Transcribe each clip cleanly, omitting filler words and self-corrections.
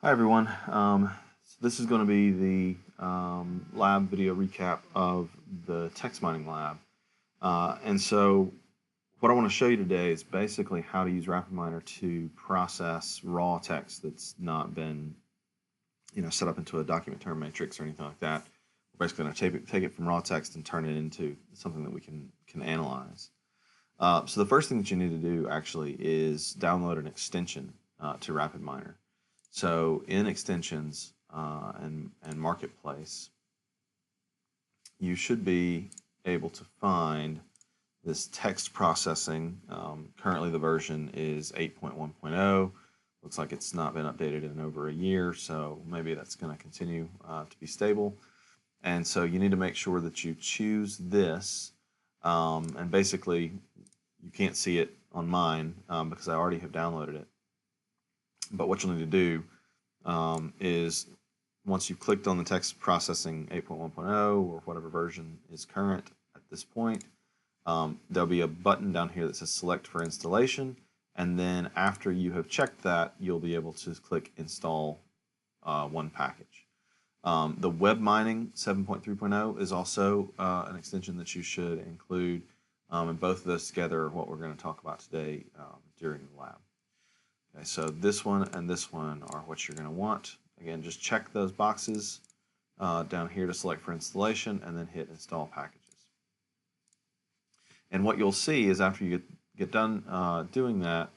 Hi everyone. So this is going to be the lab video recap of the text mining lab. And so what I want to show you today is basically how to use RapidMiner to process raw text that's not been, set up into a document term matrix or anything like that. We're basically going to take it from raw text and turn it into something that we can analyze. So the first thing that you need to do actually is download an extension to RapidMiner. So in extensions and marketplace, you should be able to find this text processing. Currently the version is 8.1.0. Looks like it's not been updated in over a year, so maybe that's going to continue to be stable. And so you need to make sure that you choose this. And basically, you can't see it on mine because I already have downloaded it. But what you'll need to do is once you've clicked on the text processing 8.1.0 or whatever version is current at this point, there'll be a button down here that says select for installation, and then after you have checked that, you'll be able to click install one package. The web mining 7.3.0 is also an extension that you should include, and both of those together are what we're going to talk about today during the lab. Okay, so this one and this one are what you're going to want. Again, just check those boxes down here to select for installation and then hit install packages. And what you'll see is after you get done doing that,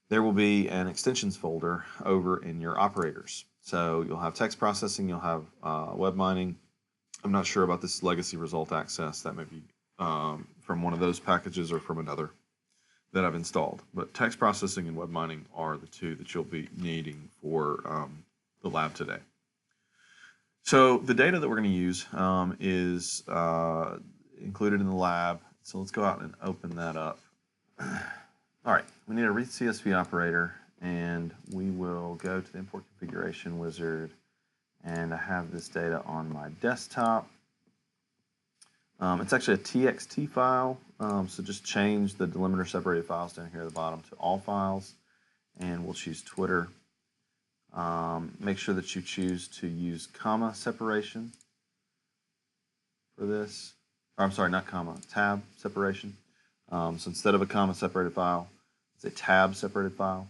there will be an extensions folder over in your operators. So you'll have text processing, you'll have web mining. I'm not sure about this legacy result access. That may be from one of those packages or from another that I've installed. But text processing and web mining are the two that you'll be needing for the lab today. So the data that we're going to use is included in the lab. So let's go out and open that up. All right, we need a read CSV operator, and we will go to the import configuration wizard, and I have this data on my desktop. It's actually a TXT file, so just change the delimiter separated files down here at the bottom to all files, and we'll choose Twitter. Make sure that you choose to use comma separation for this. Or, I'm sorry, not comma, tab separation. So instead of a comma separated file, it's a tab separated file.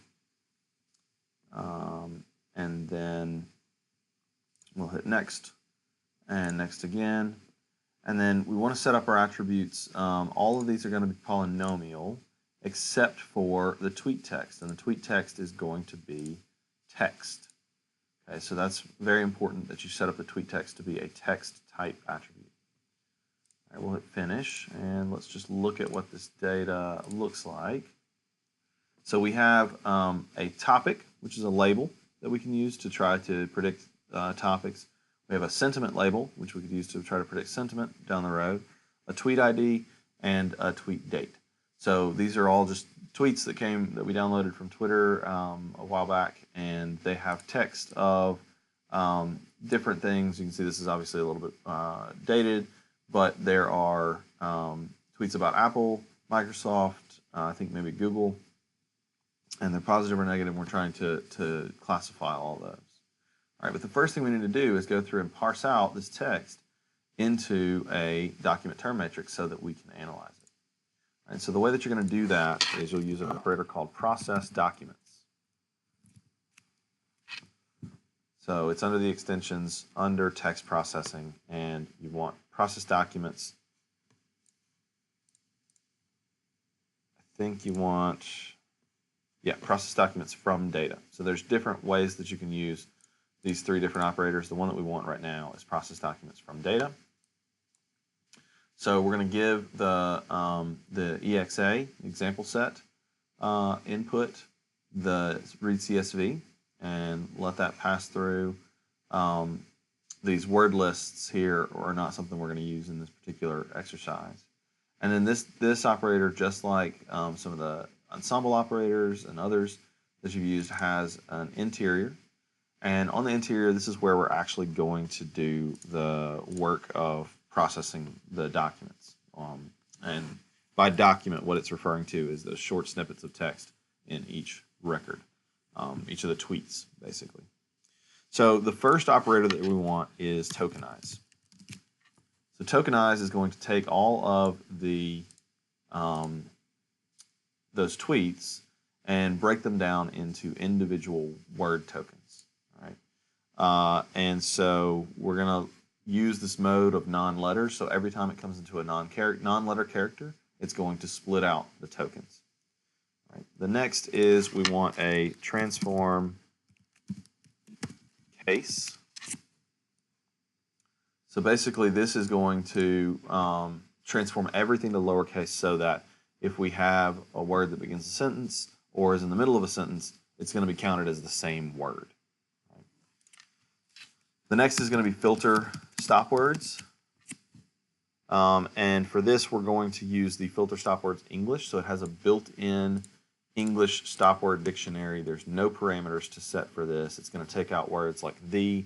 And then we'll hit next, and next again. And then we want to set up our attributes. All of these are going to be polynomial except for the tweet text. And the tweet text is going to be text. Okay, so that's very important that you set up the tweet text to be a text type attribute. All right, we'll hit finish, and let's just look at what this data looks like. So we have a topic, which is a label that we can use to try to predict topics. We have a sentiment label, which we could use to try to predict sentiment down the road, a tweet ID, and a tweet date. So these are all just tweets that we downloaded from Twitter a while back, and they have text of different things. You can see this is obviously a little bit dated, but there are tweets about Apple, Microsoft, I think maybe Google, and they're positive or negative. We're trying to classify all those. All right, but the first thing we need to do is go through and parse out this text into a document term matrix so that we can analyze it. All right, so the way that you're going to do that is you'll use an operator called process documents. So it's under the extensions, under text processing, and you want process documents. I think you want, process documents from data. So there's different ways that you can use these three different operators. The one that we want right now is process documents from data. So we're going to give the EXA, example set, input the read CSV, and let that pass through. These word lists here are not something we're going to use in this particular exercise. And then this operator, just like some of the ensemble operators and others that you've used, has an interior. And on the interior, this is where we're actually going to do the work of processing the documents. And by document, what it's referring to is the short snippets of text in each record, each of the tweets, basically. So the first operator that we want is tokenize. So tokenize is going to take all of the those tweets and break them down into individual word tokens. All right, and so we're going to use this mode of non-letters. So every time it comes into a non-letter character, it's going to split out the tokens. All right. The next is we want a transform case. So basically, this is going to transform everything to lowercase so that if we have a word that begins a sentence or is in the middle of a sentence, it's going to be counted as the same word. Right. The next is going to be filter stop words. And for this, we're going to use the filter stop words English. So it has a built-in English stop word dictionary. There's no parameters to set for this. It's going to take out words like the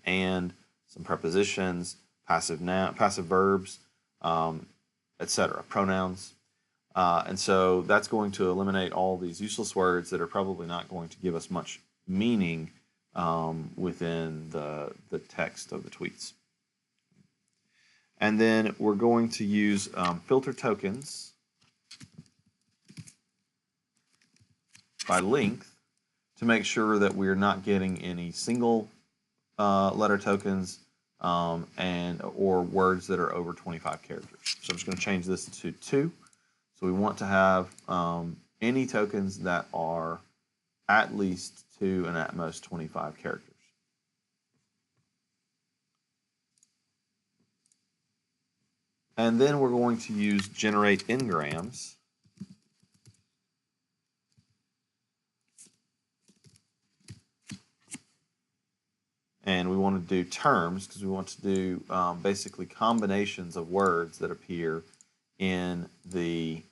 and some prepositions, passive verbs, etc., pronouns. And so that's going to eliminate all these useless words that are probably not going to give us much meaning within the text of the tweets. And then we're going to use filter tokens by length to make sure that we're not getting any single letter tokens or words that are over 25 characters. So I'm just going to change this to 2. So we want to have any tokens that are at least 2 and at most 25 characters. And then we're going to use generate n-grams. And we want to do terms because we want to do basically combinations of words that appear in the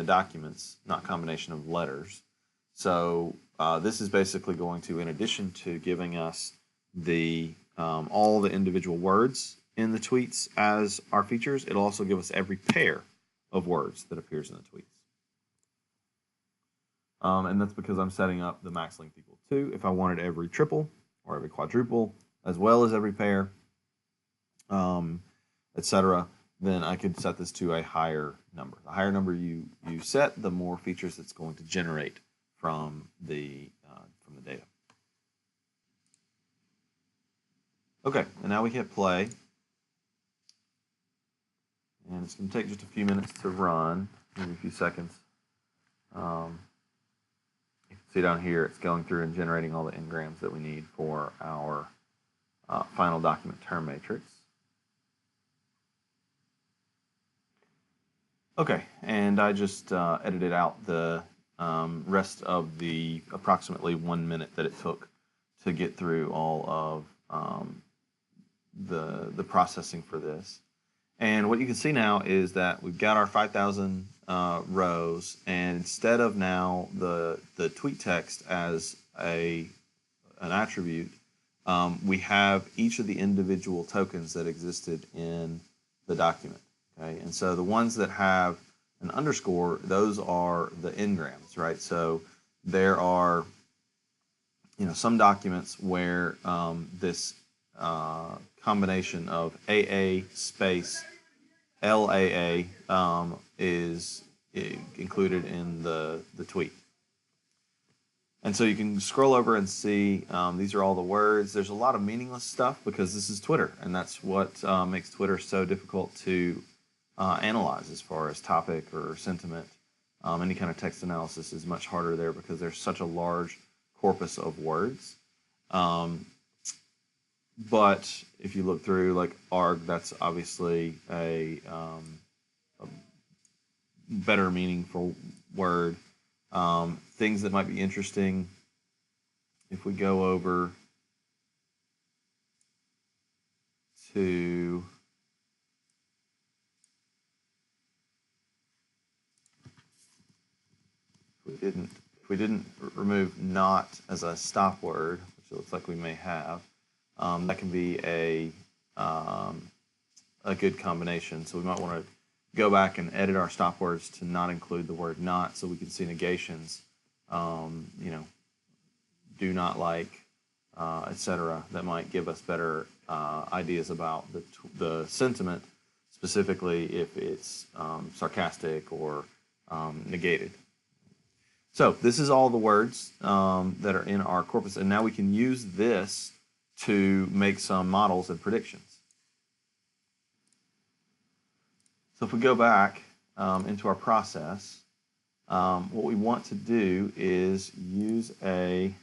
documents, not combination of letters. So this is basically going to, in addition to giving us the all the individual words in the tweets as our features, it'll also give us every pair of words that appears in the tweets. And that's because I'm setting up the max length equal 2. If I wanted every triple or every quadruple, as well as every pair, etc., then I could set this to a higher number. The higher number you set, the more features it's going to generate from the data. Okay, and now we hit play. And it's going to take just a few minutes to run, maybe a few seconds. You can see down here it's going through and generating all the n-grams that we need for our final document term matrix. Okay, and I just edited out the rest of the approximately 1 minute that it took to get through all of the processing for this. And what you can see now is that we've got our 5,000 rows, and instead of now the tweet text as an attribute, we have each of the individual tokens that existed in the document. Okay, and so the ones that have an underscore, those are the n-grams, right? So there are, some documents where this combination of AA space LAA is included in the tweet. And so you can scroll over and see these are all the words. There's a lot of meaningless stuff because this is Twitter, and that's what makes Twitter so difficult to analyze as far as topic or sentiment. Any kind of text analysis is much harder there because there's such a large corpus of words. But if you look through like arg, that's obviously a better meaningful word. Things that might be interesting, if we go over to if we didn't remove not as a stop word, which it looks like we may have, that can be a good combination. So we might want to go back and edit our stop words to not include the word not, so we can see negations. Do not like, etc., that might give us better ideas about the sentiment, specifically if it's sarcastic or negated. So this is all the words that are in our corpus, and now we can use this to make some models and predictions. So if we go back into our process, what we want to do is use a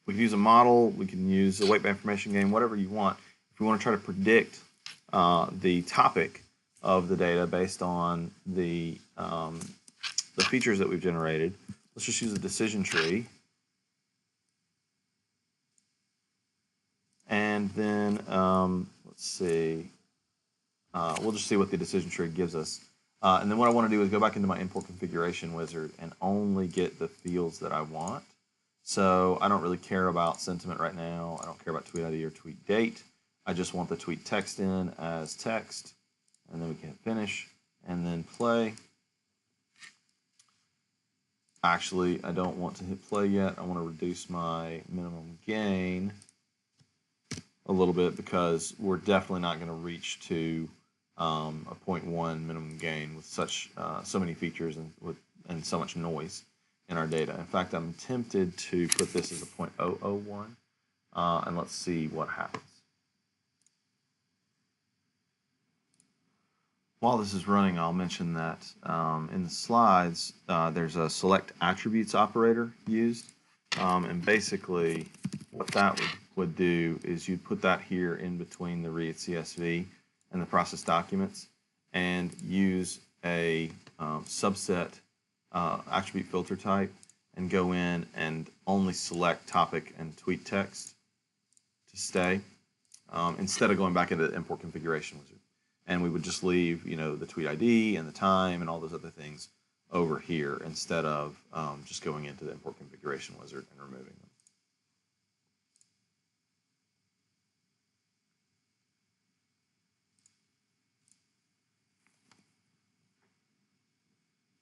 we can use a model, we can use a weight by information game, whatever you want. If we want to try to predict the topic of the data based on the features that we've generated, let's just use a decision tree. And then, let's see, we'll just see what the decision tree gives us. And then what I want to do is go back into my import configuration wizard and only get the fields that I want. So I don't really care about sentiment right now. I don't care about tweet ID or tweet date. I just want the tweet text in as text. And then we can hit finish and then play. Actually, I don't want to hit play yet. I want to reduce my minimum gain a little bit because we're definitely not going to reach to a 0.1 minimum gain with so many features and so much noise in our data. In fact, I'm tempted to put this as a 0.001, and let's see what happens. While this is running, I'll mention that in the slides, there's a select attributes operator used, and basically what that would do is you'd put that here in between the read CSV and the process documents and use a subset attribute filter type and go in and only select topic and tweet text to stay instead of going back into the import configuration wizard. And we would just leave, the tweet ID and the time and all those other things over here instead of just going into the import configuration wizard and removing them.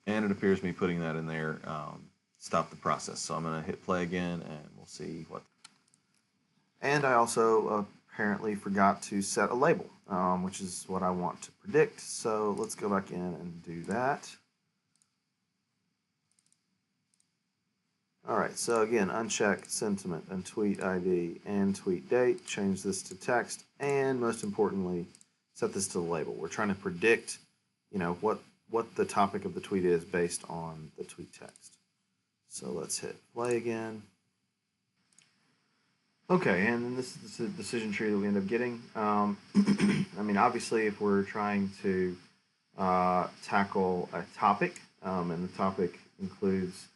And it appears me putting that in there stopped the process. So I'm going to hit play again and we'll see what. And I also apparently forgot to set a label, which is what I want to predict. So let's go back in and do that. All right, so again, uncheck sentiment and tweet ID and tweet date. Change this to text, and most importantly, set this to the label. We're trying to predict, what the topic of the tweet is based on the tweet text. So let's hit play again. Okay, and then this is the decision tree that we end up getting. I mean, obviously, if we're trying to tackle a topic, and the topic includes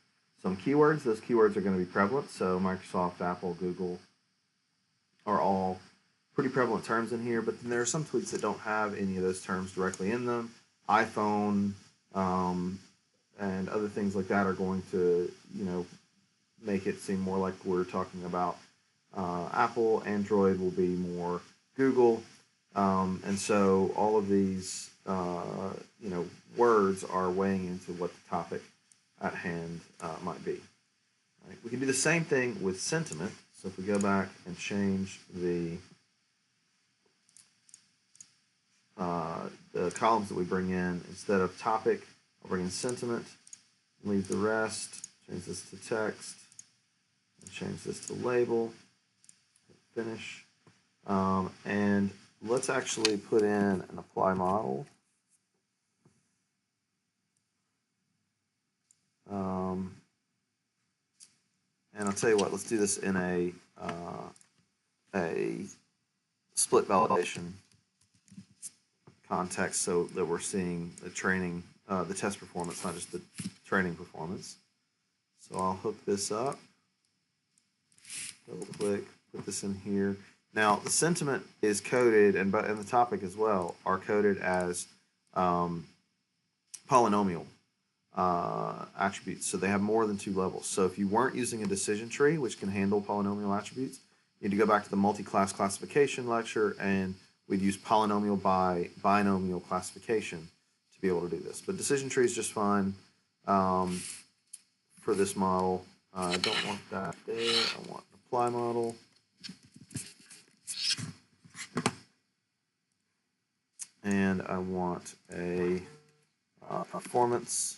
some keywords, those keywords are going to be prevalent. So Microsoft, Apple, Google are all pretty prevalent terms in here, but then there are some tweets that don't have any of those terms directly in them. iPhone and other things like that are going to, make it seem more like we're talking about Apple. Android will be more Google. And so all of these, words are weighing into what the topic at hand might be. Right. We can do the same thing with sentiment. So if we go back and change the columns that we bring in, instead of topic, I'll bring in sentiment, leave the rest, change this to text, and change this to label, hit finish. And let's actually put in an apply model. And I'll tell you what, let's do this in a split validation context so that we're seeing the training, the test performance, not just the training performance. So I'll hook this up, double click, put this in here. Now the sentiment is coded, and the topic as well, are coded as polynomial attributes. So they have more than 2 levels. So if you weren't using a decision tree, which can handle polynomial attributes, you need to go back to the multi-class classification lecture, and we'd use polynomial by binomial classification to be able to do this. But decision tree is just fine for this model. I don't want that there. I want an apply model. And I want a performance.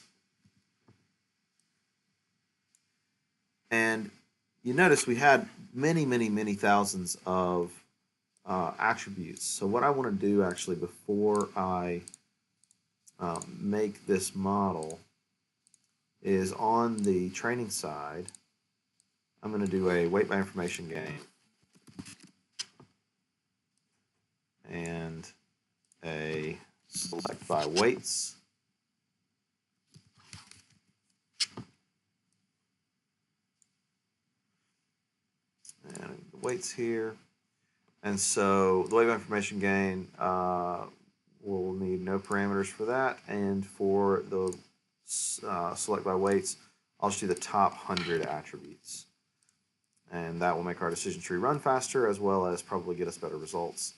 And you notice we had many thousands of attributes. So what I want to do actually before I make this model is on the training side, I'm going to do a weight by information gain and a select by weights. And the weights here. And so the weight by information gain will need no parameters for that. And for the select by weights, I'll just do the top 100 attributes. And that will make our decision tree run faster as well as probably get us better results.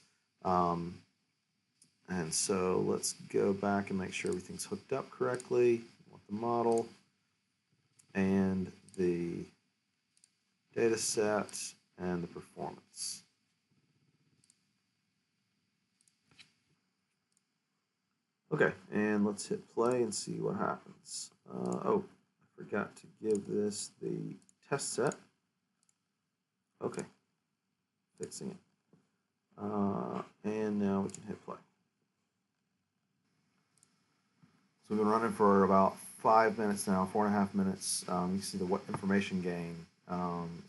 And so let's go back and make sure everything's hooked up correctly. We want the model and the data set and the performance. Okay, and let's hit play and see what happens. Oh, I forgot to give this the test set. Okay, fixing it. And now we can hit play. So we've been running for about 5 minutes now, 4.5 minutes. You can see the information gain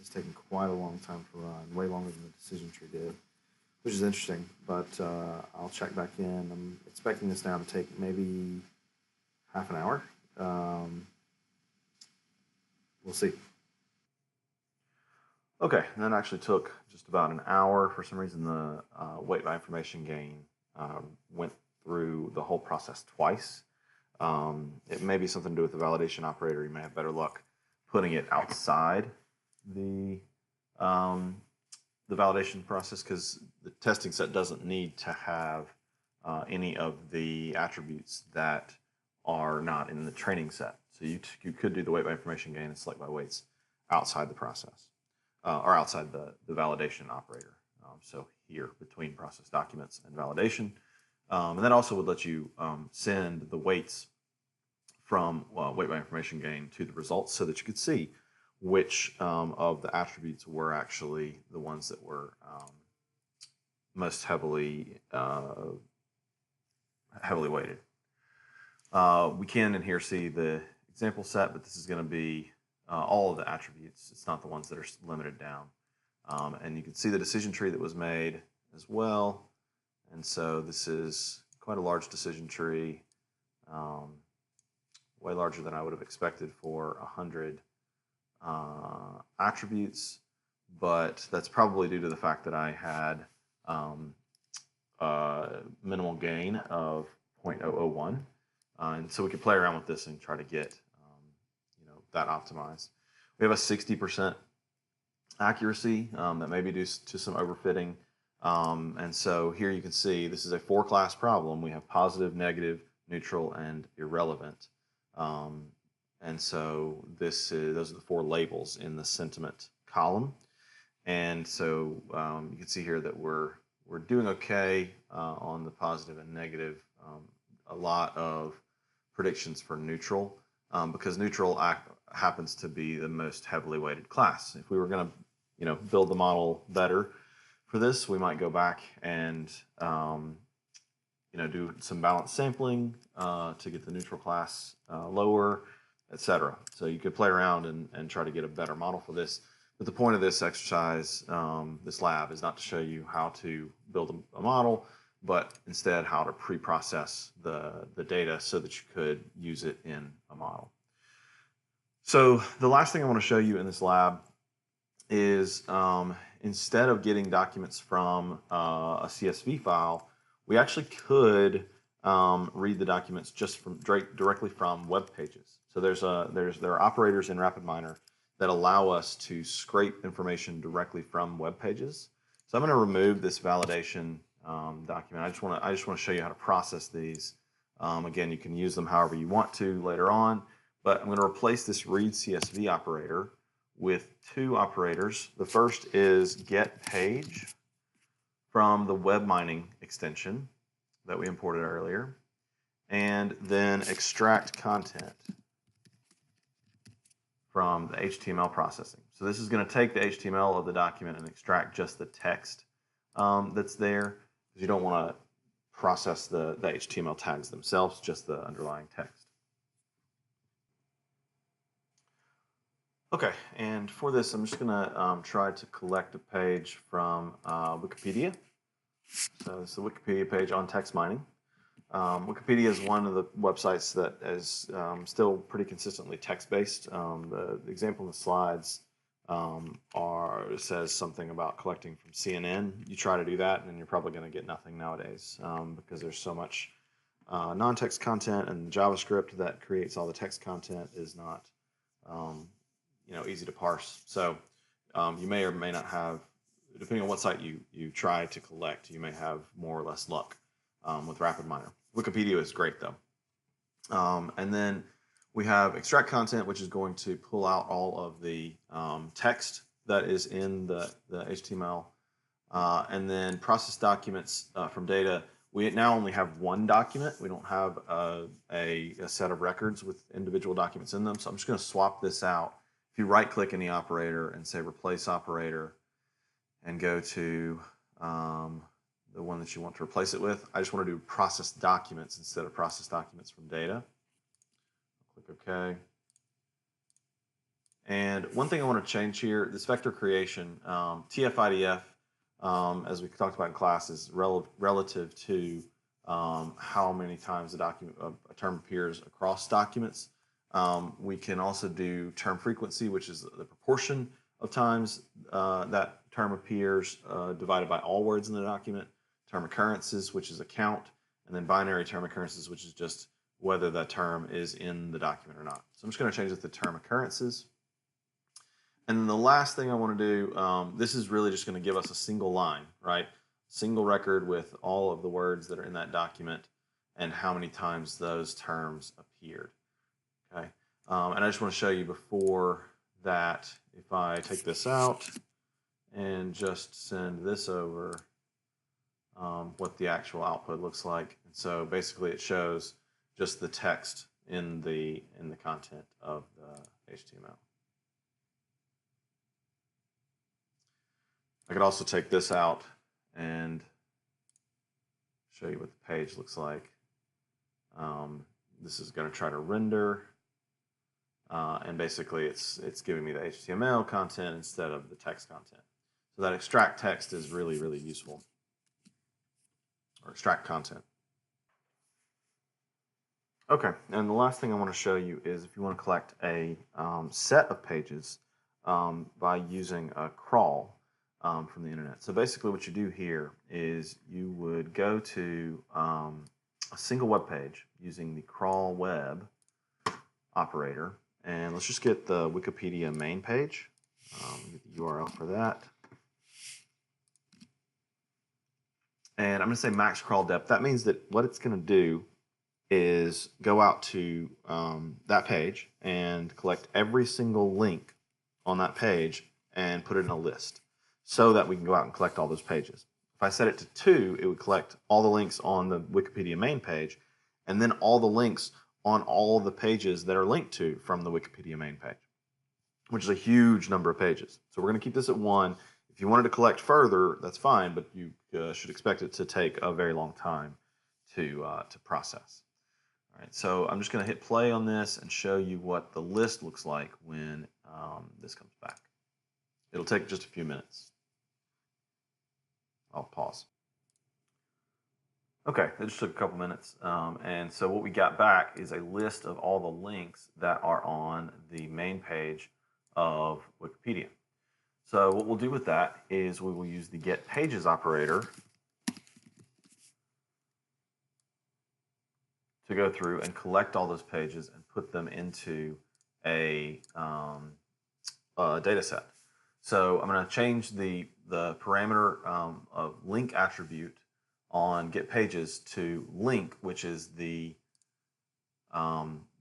is taking quite a long time to run, way longer than the decision tree did, which is interesting, but I'll check back in. I'm expecting this now to take maybe half an hour. We'll see. Okay, and that actually took just about an hour. For some reason, the weight by information gain went through the whole process twice. It may be something to do with the validation operator. You may have better luck putting it outside the validation process because the testing set doesn't need to have any of the attributes that are not in the training set. So you could do the weight by information gain and select by weights outside the process or outside the validation operator. So here between process documents and validation. And that also would let you send the weights from weight by information gain to the results so that you could see which of the attributes were actually the ones that were most heavily weighted. We can in here see the example set, but this is going to be all of the attributes. It's not the ones that are limited down. And you can see the decision tree that was made as well. And so this is quite a large decision tree, way larger than I would have expected for 100 attributes, but that's probably due to the fact that I had minimal gain of 0.001. And so we could play around with this and try to get that optimized. We have a 60% accuracy that may be due to some overfitting. And so here you can see this is a 4-class problem. We have positive, negative, neutral, and irrelevant. And so those are the 4 labels in the sentiment column. And so you can see here that we're doing okay on the positive and negative. A lot of predictions for neutral because neutral happens to be the most heavily weighted class. If we were going to build the model better for this, we might go back and do some balanced sampling to get the neutral class lower, etc. So you could play around and try to get a better model for this. But the point of this exercise, this lab, is not to show you how to build a model, but instead how to pre-process the data so that you could use it in a model. So the last thing I want to show you in this lab is instead of getting documents from a CSV file, we actually could read the documents just directly from web pages. So there are operators in RapidMiner that allow us to scrape information directly from web pages. So I'm going to remove this validation document. I just want to show you how to process these. Again, you can use them however you want to later on, but I'm going to replace this read CSV operator with two operators. The first is get page from the web mining extension that we imported earlier, and then extract content from the HTML processing. So this is going to take the HTML of the document and extract just the text that's there, because you don't want to process the HTML tags themselves, just the underlying text. Okay, and for this, I'm just going to try to collect a page from Wikipedia. So it's the Wikipedia page on text mining. Wikipedia is one of the websites that is still pretty consistently text-based. The example in the slides says something about collecting from CNN. You try to do that, and you're probably going to get nothing nowadays because there's so much non-text content, and JavaScript that creates all the text content is not easy to parse. So you may or may not have, depending on what site you try to collect, you may have more or less luck with RapidMiner. Wikipedia is great though. And then we have extract content, which is going to pull out all of the text that is in the HTML, and then process documents from data. We now only have one document. We don't have a set of records with individual documents in them. So I'm just going to swap this out. If you right-click in the operator and say replace operator and go to the one that you want to replace it with, I just want to do process documents instead of process documents from data. Click OK. And one thing I want to change here, this vector creation, TF-IDF, as we talked about in class, is relative to how many times a term appears across documents. We can also do term frequency, which is the proportion of times that term appears divided by all words in the document. Term occurrences, which is a count, and then binary term occurrences, which is just whether that term is in the document or not. So I'm just going to change it to term occurrences. And then the last thing I want to do, this is really just going to give us a single line, right? Single record with all of the words that are in that document and how many times those terms appeared. Okay, and I just want to show you before that, if I take this out and just send this over, what the actual output looks like. And so basically it shows just the text in the content of the HTML. I could also take this out and show you what the page looks like. This is going to try to render, and basically it's giving me the HTML content instead of the text content. So that extract text is really, really useful, or extract content. Okay, and the last thing I want to show you is if you want to collect a set of pages by using a crawl from the internet. So basically what you do here is you would go to a single web page using the crawl web operator, and let's just get the Wikipedia main page. Get the URL for that. And I'm going to say max crawl depth. That means that what it's going to do is go out to that page and collect every single link on that page and put it in a list so that we can go out and collect all those pages. If I set it to 2, it would collect all the links on the Wikipedia main page and then all the links on all the pages that are linked to from the Wikipedia main page, which is a huge number of pages. So we're going to keep this at 1. If you wanted to collect further, that's fine, but you should expect it to take a very long time to process. All right, so I'm just going to hit play on this and show you what the list looks like when this comes back. It'll take just a few minutes. I'll pause. Okay, it just took a couple minutes, and so what we got back is a list of all the links that are on the main page of Wikipedia. So what we'll do with that is we will use the get pages operator to go through and collect all those pages and put them into a data set. So I'm going to change the parameter of link attribute on get pages to link, which is the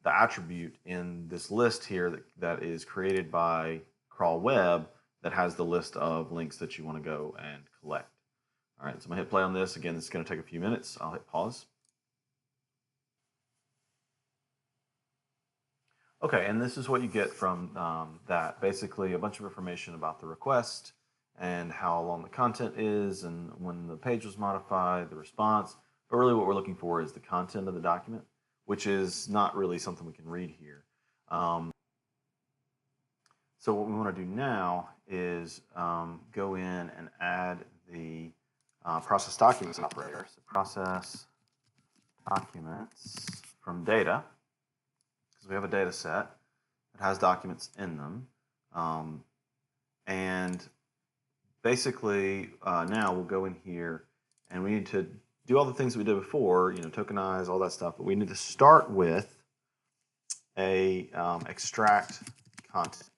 attribute in this list here that is created by crawl web that has the list of links that you want to go and collect. All right, so I'm going to hit play on this. Again, this is going to take a few minutes. I'll hit pause. Okay, and this is what you get from that. Basically, a bunch of information about the request and how long the content is and when the page was modified, the response. But really what we're looking for is the content of the document, which is not really something we can read here. So what we want to do now is go in and add the process documents operator. So process documents from data, because we have a data set that has documents in them. And basically now we'll go in here and we need to do all the things that we did before, tokenize, all that stuff, but we need to start with a extract content.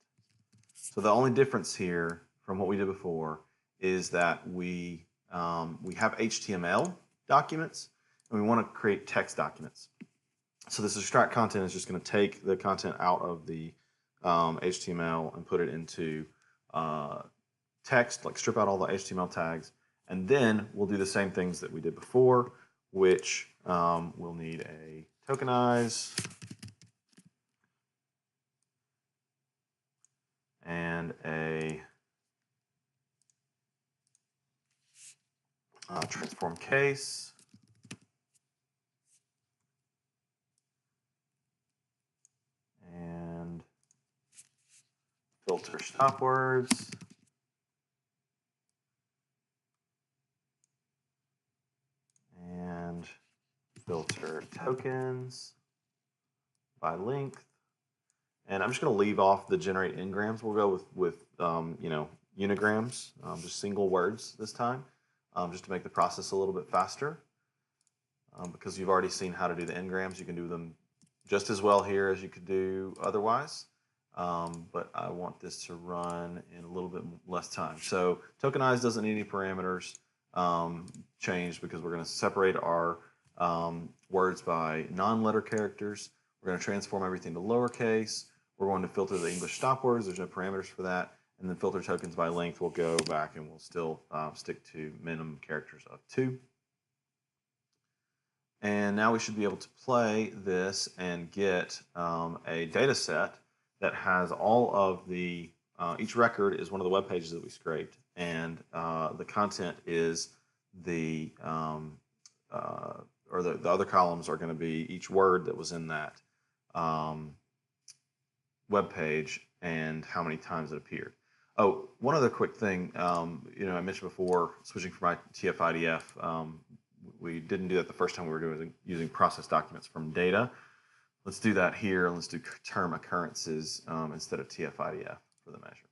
So the only difference here from what we did before is that we have HTML documents and we want to create text documents. So this extract content is just going to take the content out of the HTML and put it into text, like strip out all the HTML tags, and then we'll do the same things that we did before, which we'll need a tokenize and a transform case, and filter stop words, and filter tokens by length. And I'm just going to leave off the generate n-grams. We'll go with unigrams, just single words this time, just to make the process a little bit faster. Because you've already seen how to do the n-grams, you can do them just as well here as you could do otherwise. But I want this to run in a little bit less time. So tokenize doesn't need any parameters changed because we're going to separate our words by non-letter characters. We're going to transform everything to lowercase. We're going to filter the English stop words. There's no parameters for that. And then filter tokens by length. We'll go back and we'll still stick to minimum characters of 2. And now we should be able to play this and get a data set that has all of the, each record is one of the web pages that we scraped. And the content is the other columns are going to be each word that was in that web page and how many times it appeared. Oh, one other quick thing. I mentioned before switching from TF-IDF. We didn't do that the first time we were using process documents from data. Let's do that here. Let's do term occurrences instead of TF-IDF for the measure.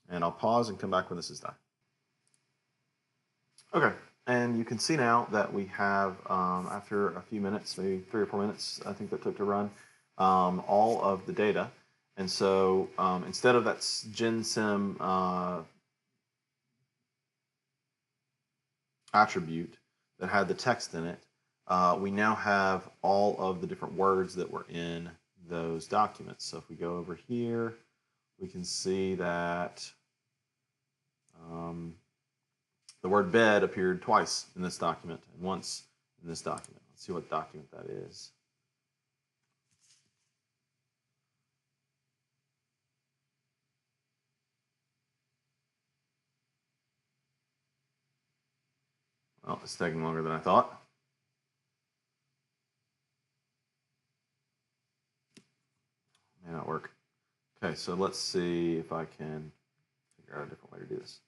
And I'll pause and come back when this is done. Okay, and you can see now that we have, after a few minutes, maybe 3 or 4 minutes, I think that took to run, all of the data. And so instead of that GenSim attribute that had the text in it, we now have all of the different words that were in those documents. So if we go over here, we can see that the word bed appeared twice in this document and once in this document. Let's see what document that is. Well, it's taking longer than I thought. May not work. Okay, so let's see if I can figure out a different way to do this.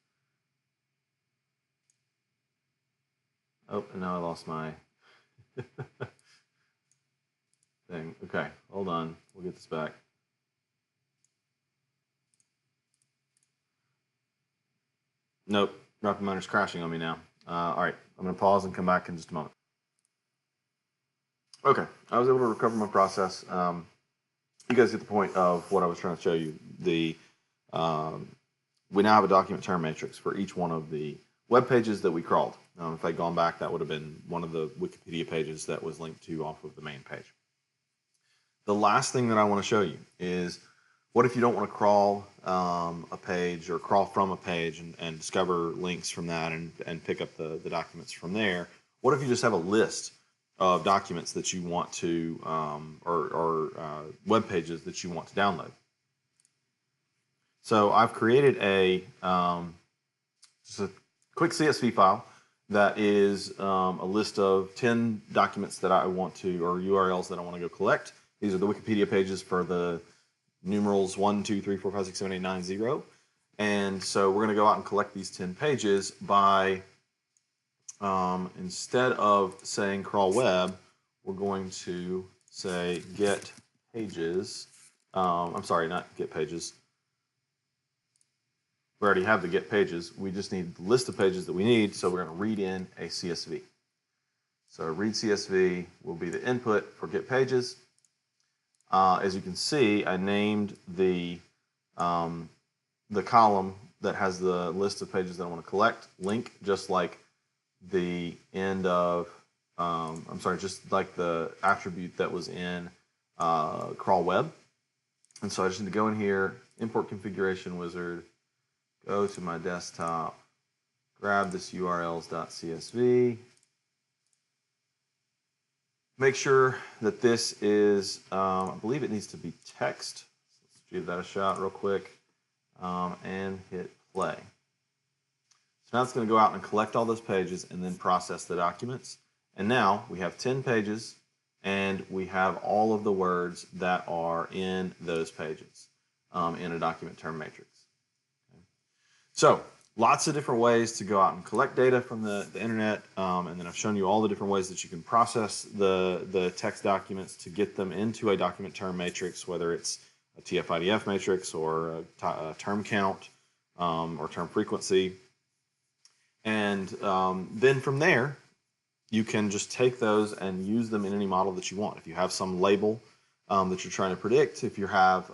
Oh, and now I lost my thing. Okay, hold on. We'll get this back. Nope, RapidMiner's crashing on me now. All right, I'm going to pause and come back in just a moment. Okay, I was able to recover my process. You guys get the point of what I was trying to show you. We now have a document term matrix for each one of the web pages that we crawled. If I'd gone back, that would have been one of the Wikipedia pages that was linked to off of the main page. The last thing that I want to show you is What if you don't want to crawl a page or crawl from a page and discover links from that and pick up the documents from there? What if you just have a list of documents that you want to, or web pages that you want to download? So I've created just a quick CSV file that is a list of 10 documents that I want to, or URLs that I want to go collect. These are the Wikipedia pages for the numerals 1, 2, 3, 4, 5, 6, 7, 8, 9, 0. And so we're going to go out and collect these 10 pages by, instead of saying crawl web, we're going to say get pages. I'm sorry, not get pages. We already have the get pages. We just need the list of pages that we need, so we're going to read in a CSV. So read CSV will be the input for get pages. As you can see, I named the column that has the list of pages that I want to collect link, just like the end of, just like the attribute that was in crawl web. And so I just need to go in here, import configuration wizard, go to my desktop, grab this urls.csv. Make sure that this is, I believe it needs to be text. So let's give that a shot real quick and hit play. So now it's going to go out and collect all those pages and then process the documents. And now we have 10 pages and we have all of the words that are in those pages in a document term matrix. So lots of different ways to go out and collect data from the internet, and then I've shown you all the different ways that you can process the text documents to get them into a document term matrix, whether it's a TF-IDF matrix or a term count or term frequency. And then from there, you can just take those and use them in any model that you want. If you have some label that you're trying to predict, if you have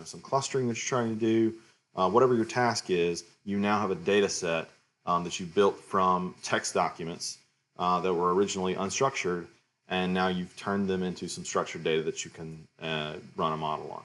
some clustering that you're trying to do, whatever your task is, you now have a data set that you built from text documents that were originally unstructured, and now you've turned them into some structured data that you can run a model on.